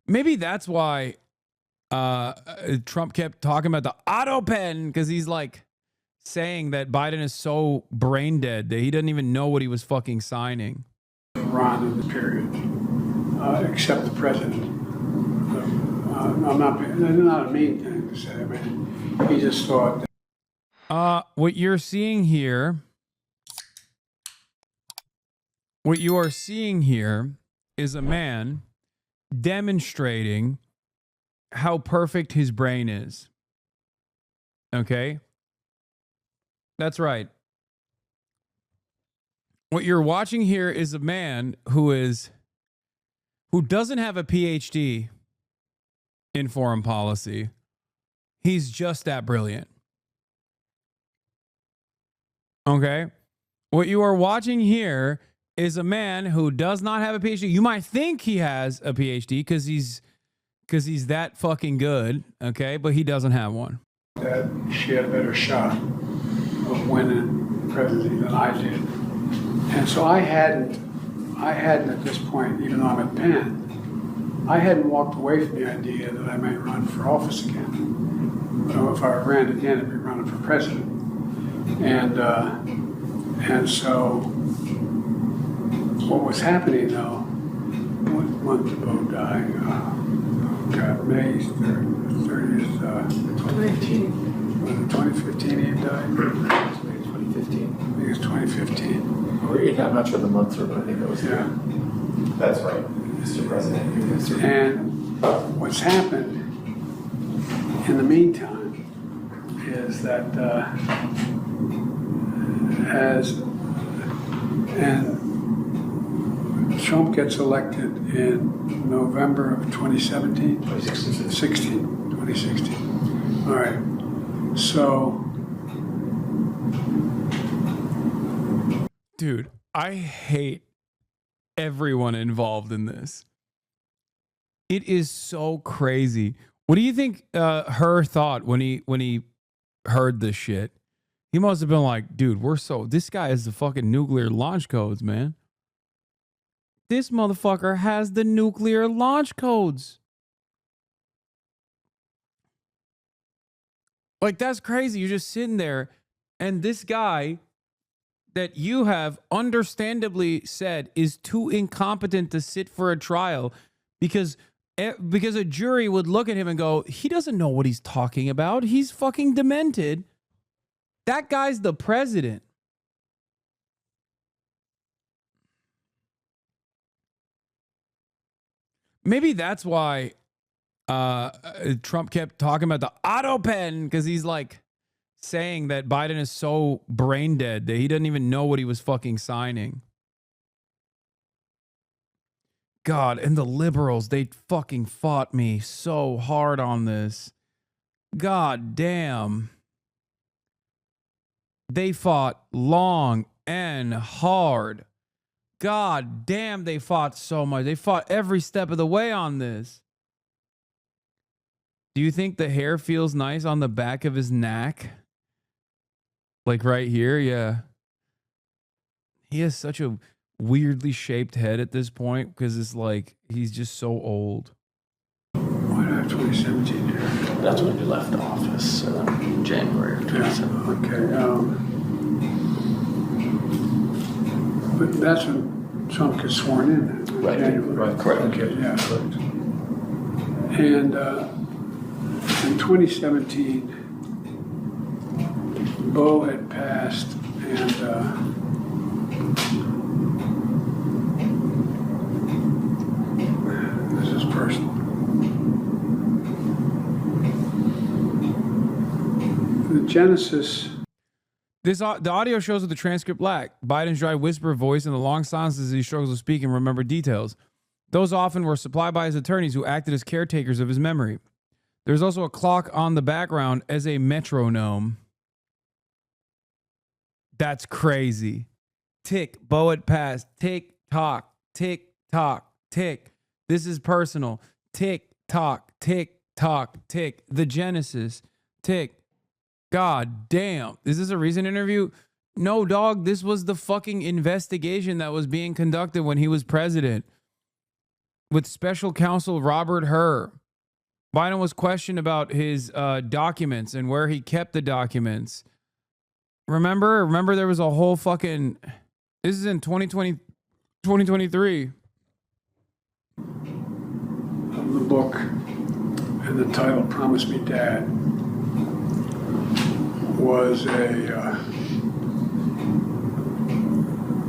Maybe that's why Trump kept talking about the auto pen, because he's like saying that Biden is so brain dead that he doesn't even know what he was fucking signing. Iran in the period, except the president. I'm not. It's not a mean thing to say. I mean, he just thought that. What you're seeing here, what you are seeing here, is a man demonstrating how perfect his brain is. Okay? That's right. What you're watching here is a man who doesn't have a PhD in foreign policy. He's just that brilliant. Okay? What you are watching here is a man who does not have a PhD. You might think he has a PhD because he's that fucking good, okay? But he doesn't have one. That she had a better shot of winning the presidency than I did. And so I hadn't at this point, even though I'm at Penn, I hadn't walked away from the idea that I might run for office again. So if I ran again, I'd be running for president. And so what was happening though, what month did Bo die? May 30th, 2015. Was it 2015 he died? 2015. I think it's 2015. I'm not sure the months are, but I think that was That's right, Mr. President. And what's happened in the meantime is that Trump gets elected in November of 2017? 2016. All right. So. Dude, I hate everyone involved in this. It is so crazy. What do you think her thought when he heard this shit? He must have been like, dude, this guy has the fucking nuclear launch codes, man. This motherfucker has the nuclear launch codes. Like, that's crazy. You're just sitting there, and this guy that you have understandably said is too incompetent to sit for a trial because a jury would look at him and go, he doesn't know what he's talking about. He's fucking demented. That guy's the president. Maybe that's why Trump kept talking about the auto pen, because he's like saying that Biden is so brain dead that he doesn't even know what he was fucking signing. God, and the liberals, they fucking fought me so hard on this. God damn. They fought long and hard. God damn, they fought so much. They fought every step of the way on this. Do you think the hair feels nice on the back of his neck? Like right here? Yeah. He has such a weirdly shaped head at this point because it's like he's just so old. Why not 2017 here? That's when you left office, January of 2017. Yeah, okay. But that's when Trump gets sworn in. Right. January. Right. Correct. Okay. Yeah. Correct. And in 2017, Bo had passed, and this is personal. The genesis. The audio shows that the transcript lack Biden's dry whisper voice and the long silences as he struggles to speak and remember details. Those often were supplied by his attorneys who acted as caretakers of his memory. There's also a clock on the background as a metronome. That's crazy. Tick, Bo had passed. Tick, tock, tick, tick. This is personal. Tick, tock, tick, tick. The genesis. Tick. God damn. Is this a recent interview? No, dog. This was the fucking investigation that was being conducted when he was president. with special counsel Robert Hur. Biden was questioned about his documents and where he kept the documents. Remember there was a whole fucking... This is in 2023. Of the book, and the title, Promise Me Dad, was a...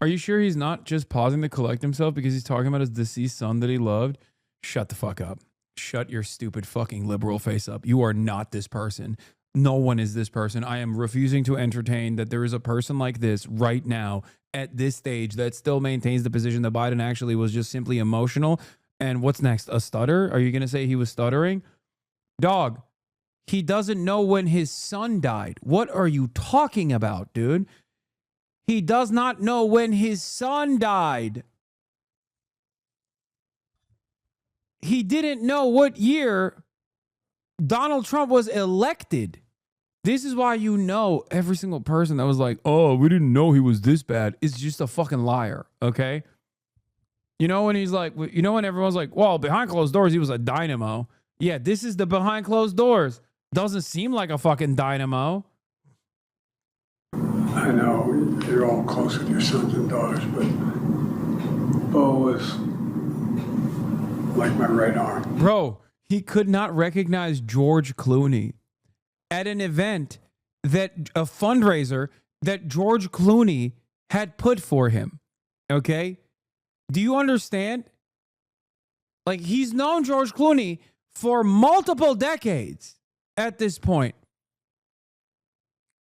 Are you sure he's not just pausing to collect himself because he's talking about his deceased son that he loved? Shut the fuck up. Shut your stupid fucking liberal face up. You are not this person. No one is this person. I am refusing to entertain that there is a person like this right now at this stage that still maintains the position that Biden actually was just simply emotional. And what's next? A stutter? Are you going to say he was stuttering? Dog, he doesn't know when his son died. What are you talking about, dude? He does not know when his son died. He didn't know what year Donald Trump was elected. This is why you know every single person that was like, oh, we didn't know he was this bad, is just a fucking liar, okay? You know when he's like, you know when everyone's like, well, behind closed doors, he was a dynamo. Yeah, this is the behind closed doors. Doesn't seem like a fucking dynamo. I know you're all close with your sons and daughters, but Bo was like my right arm. Bro, he could not recognize George Clooney at an event that a fundraiser that George Clooney had put for him. Okay? Do you understand? Like, he's known George Clooney for multiple decades at this point.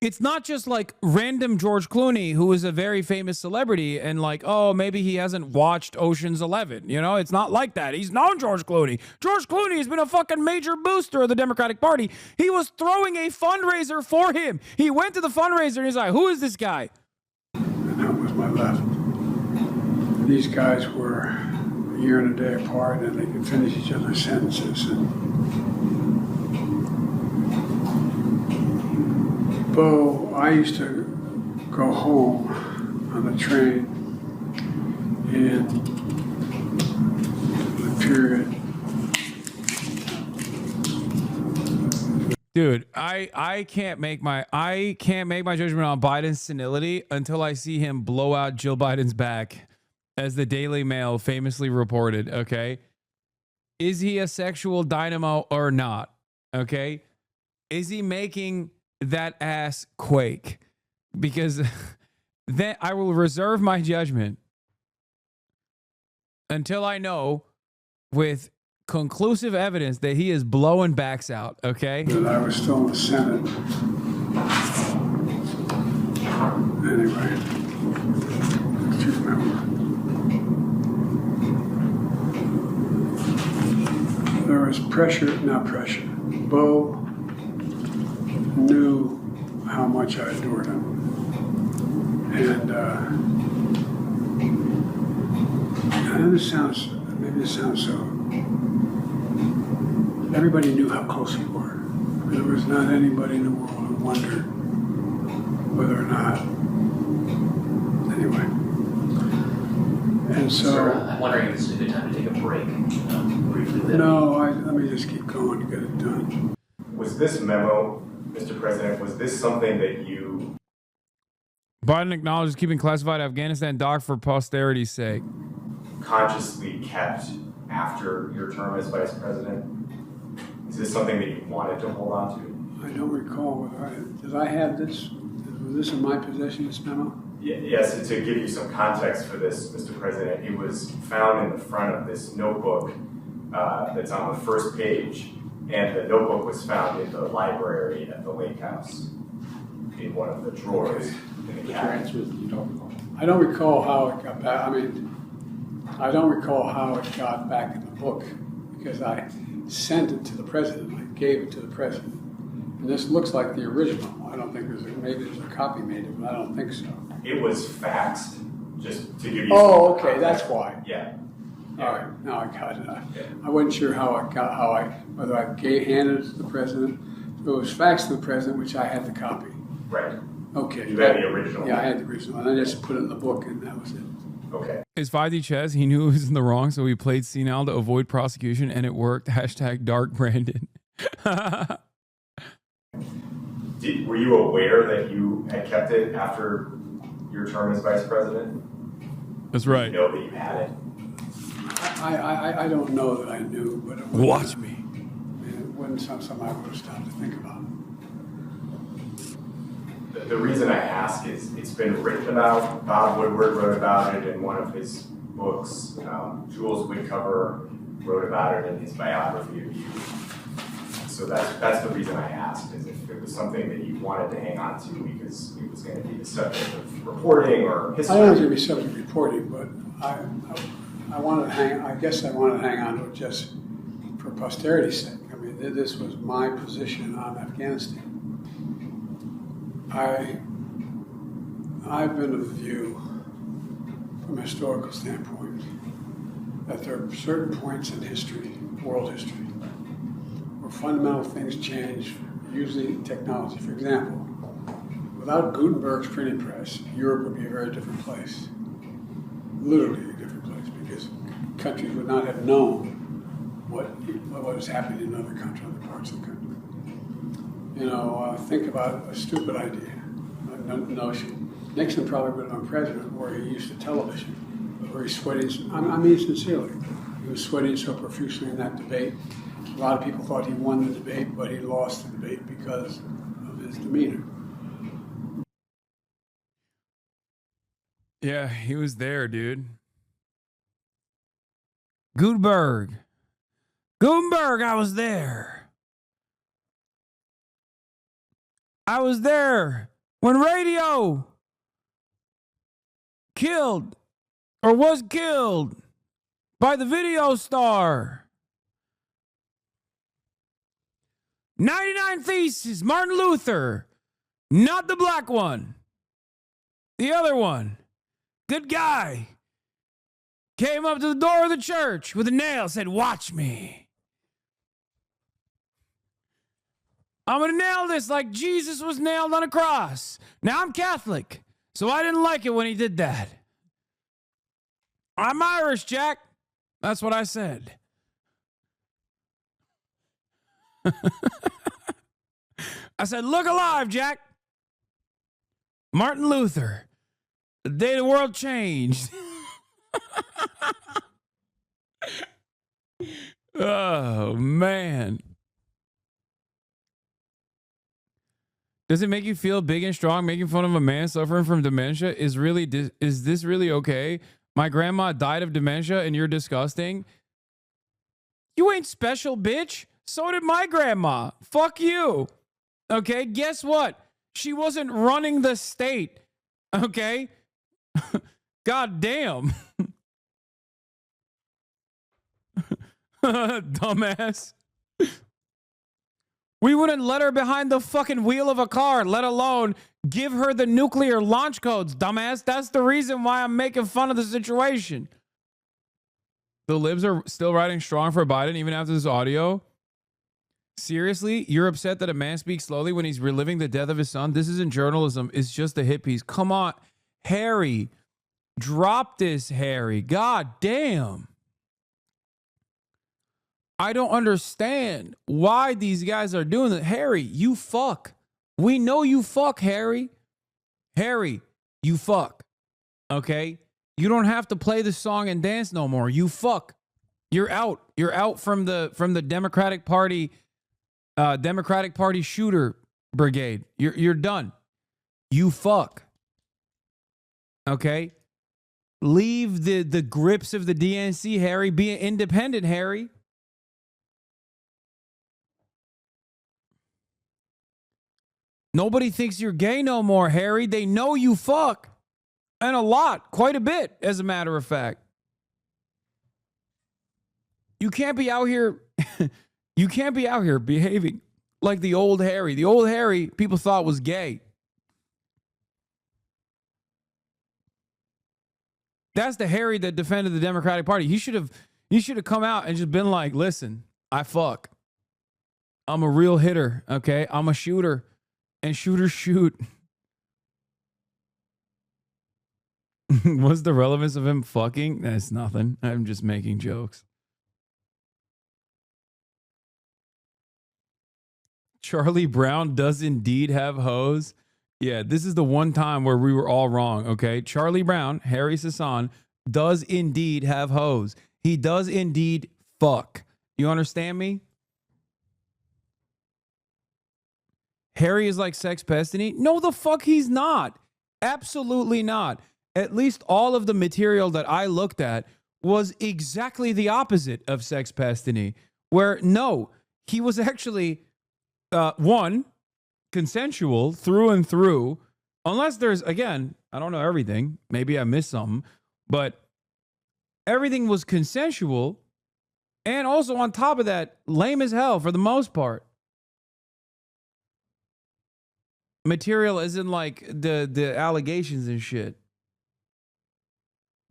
It's not just like random George Clooney, who is a very famous celebrity, and like, oh, maybe he hasn't watched Ocean's 11. You know, it's not like that. He's known George Clooney. George Clooney has been a fucking major booster of the Democratic Party. He was throwing a fundraiser for him. He went to the fundraiser and he's like, who is this guy? And that was my left. These guys were a year and a day apart, and they could finish each other's sentences. And Bo, I used to go home on the train in the period. Dude, I can't make my judgment on Biden's senility until I see him blow out Jill Biden's back, as the Daily Mail famously reported, okay? Is he a sexual dynamo or not? Okay? Is he making that ass quake? Because then I will reserve my judgment until I know with conclusive evidence that he is blowing backs out, okay? That I was still in the Senate. Anyway, if you remember. There was not pressure. Bo knew how much I adored him. And maybe this sounds so, everybody knew how close we were. There was not anybody in the world who wondered whether or not, anyway. And so... Sir, I'm wondering if this is a good time to take a break. Briefly. No, let me just keep going to get it done. Was this memo, Mr. President, was this something that you... Biden acknowledges keeping classified Afghanistan doc for posterity's sake. consciously kept after your term as vice president? Is this something that you wanted to hold on to? I don't recall whether did I have this? Was this in my possession, this memo? Yes, to give you some context for this, Mr. President, it was found in the front of this notebook that's on the first page, and the notebook was found in the library at the Lake House in one of the drawers in the cabinet. I don't recall how it got back. I mean, I don't recall how it got back in the book because I sent it to the president. I gave it to the president. And this looks like the original. I don't think maybe there's a copy made of it, but I don't think so. It was faxed, just to give you Oh, some okay, context. that's why. Yeah. All right, now I got it. Yeah. I wasn't sure whether I handed it to the president. It was faxed to the president, which I had the copy. Right. Okay. You had the original. Yeah, I had the original, and I just put it in the book, and that was it. Okay. Is 5D chess. He knew he was in the wrong, so he played senile to avoid prosecution, and it worked. Hashtag Dark Brandon. Were you aware that you had kept it after your term as vice president? That's Did right. you know that you had it? I don't know that I knew, but it Watch me. It wasn't something I would have stopped to think about. The reason I ask is it's been written about. Bob Woodward wrote about it in one of his books. Jules Whitcover wrote about it in his biography of you. So that's the reason I asked, is if it was something that you wanted to hang on to because it was going to be the subject of reporting or history. I don't know if it's going to be subject to reporting, but I wanted to hang. I guess I wanted to hang on to it just for posterity's sake. I mean, this was my position on Afghanistan. I've been of the view, from a historical standpoint, that there are certain points in history, world history, where fundamental things change, usually technology. For example, without Gutenberg's printing press, Europe would be a very different place. Literally a different place, because countries would not have known what was happening in other countries, other parts of the country. You know, think about a stupid idea, a notion. Nixon probably would have been president where he used to television, where he's sweating, I mean sincerely, he was sweating so profusely in that debate. A lot of people thought he won the debate, but he lost the debate because of his demeanor. Yeah, he was there, dude. Gutenberg, I was there. I was there when radio killed or was killed by the video star. 99 Theses, Martin Luther, not the black one, the other one. Good guy. Came up to the door of the church with a nail, said, "Watch me. I'm going to nail this like Jesus was nailed on a cross." Now, I'm Catholic, so I didn't like it when he did that. I'm Irish, Jack. That's what I said. I said, "Look alive, Jack." Martin Luther, the day the world changed. Oh, man. Does it make you feel big and strong making fun of a man suffering from dementia? Is this really okay? My grandma died of dementia and you're disgusting? You ain't special, bitch. So did my grandma. Fuck you. Okay, guess what? She wasn't running the state. Okay? God damn. Dumbass. We wouldn't let her behind the fucking wheel of a car, let alone give her the nuclear launch codes, dumbass. That's the reason why I'm making fun of the situation. The libs are still riding strong for Biden even after this audio. Seriously? You're upset that a man speaks slowly when he's reliving the death of his son? This isn't journalism. It's just a hit piece. Come on. Harry. Drop this, Harry. God damn. I don't understand why these guys are doing that. Harry, you fuck. We know you fuck, Harry. Harry, you fuck. Okay? You don't have to play the song and dance no more. You fuck. You're out. You're out from the Democratic Party shooter brigade. You're done. You fuck. Okay? Leave the grips of the DNC, Harry. Be an independent, Harry. Nobody thinks you're gay no more, Harry. They know you fuck. And a lot. Quite a bit, as a matter of fact. You can't be out here... You can't be out here behaving like the old Harry. The old Harry people thought was gay. That's the Harry that defended the Democratic Party. He should have come out and just been like, "Listen, I fuck. I'm a real hitter, okay? I'm a shooter, and shooters shoot." What's the relevance of him fucking? That's nothing. I'm just making jokes. Charlie Brown does indeed have hoes. Yeah, this is the one time where we were all wrong, okay? Charlie Brown, Harry Hasan, does indeed have hoes. He does indeed fuck. You understand me? Harry is like Sex Destiny? No, the fuck he's not. Absolutely not. At least all of the material that I looked at was exactly the opposite of Sex Destiny, where no, he was actually one, consensual through and through, unless there's, again, I don't know everything. Maybe I missed something, but everything was consensual. And also on top of that, lame as hell for the most part. Material isn't like the allegations and shit.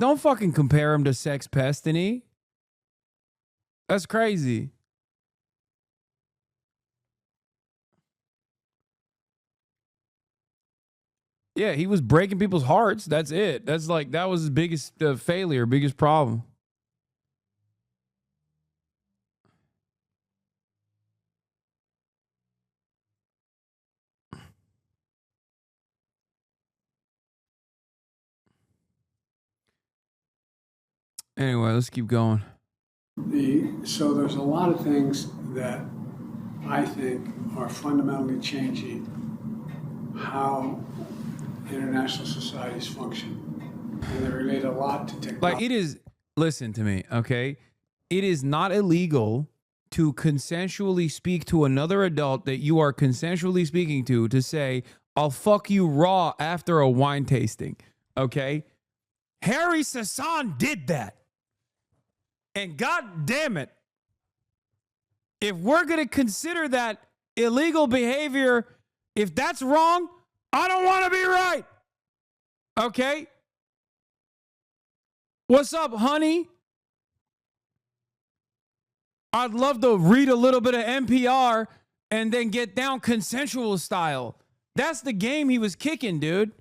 Don't fucking compare him to Sex Destiny. That's crazy. Yeah, he was breaking people's hearts. That's it. That's like, that was his biggest failure, biggest problem. Anyway, let's keep going. So there's a lot of things that I think are fundamentally changing how international societies function. And they relate a lot to technology. Like, it is, listen to me, okay? It is not illegal to consensually speak to another adult that you are consensually speaking to say, I'll fuck you raw after a wine tasting, okay? Harry Hasan did that. And God damn it, if we're going to consider that illegal behavior, if that's wrong, I don't want to be right. Okay? What's up, honey? I'd love to read a little bit of NPR and then get down consensual style. That's the game he was kicking, dude.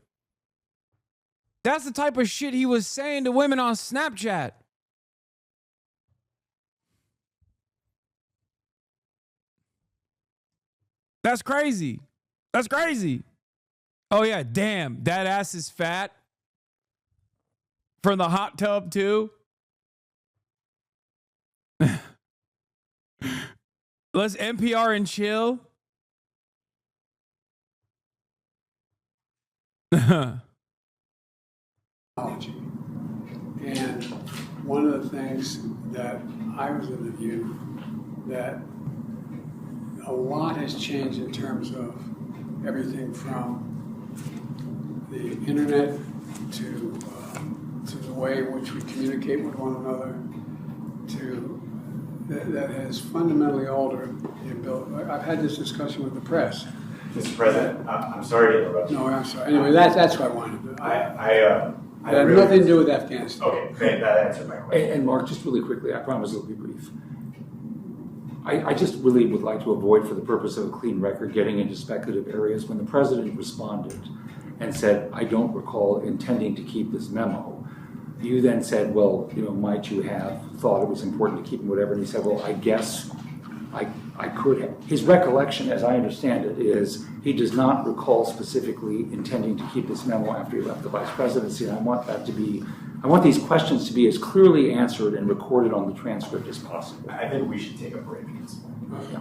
That's the type of shit he was saying to women on Snapchat. That's crazy. That's crazy. Oh, yeah, damn, that ass is fat. From the hot tub, too. Let's NPR and chill. And one of the things that I was of the view that a lot has changed in terms of everything from the internet to the way in which we communicate with one another, to that has fundamentally altered the ability. I've had this discussion with the press. Mr. President, I'm sorry to interrupt you. No, I'm sorry. Anyway, that's what I wanted to do. I It had really, nothing to do with Afghanistan. Okay, that answered my question. And Mark, just really quickly, I promise it'll be brief. I just really would like to avoid, for the purpose of a clean record, getting into speculative areas. When the president responded and said, I don't recall intending to keep this memo, you then said, well, might you have thought it was important to keep whatever? And he said, well, I guess I could have. His recollection, as I understand it, is he does not recall specifically intending to keep this memo after he left the vice presidency. And I want these questions to be as clearly answered and recorded on the transcript as possible. I think we should take a break at this point. Yeah.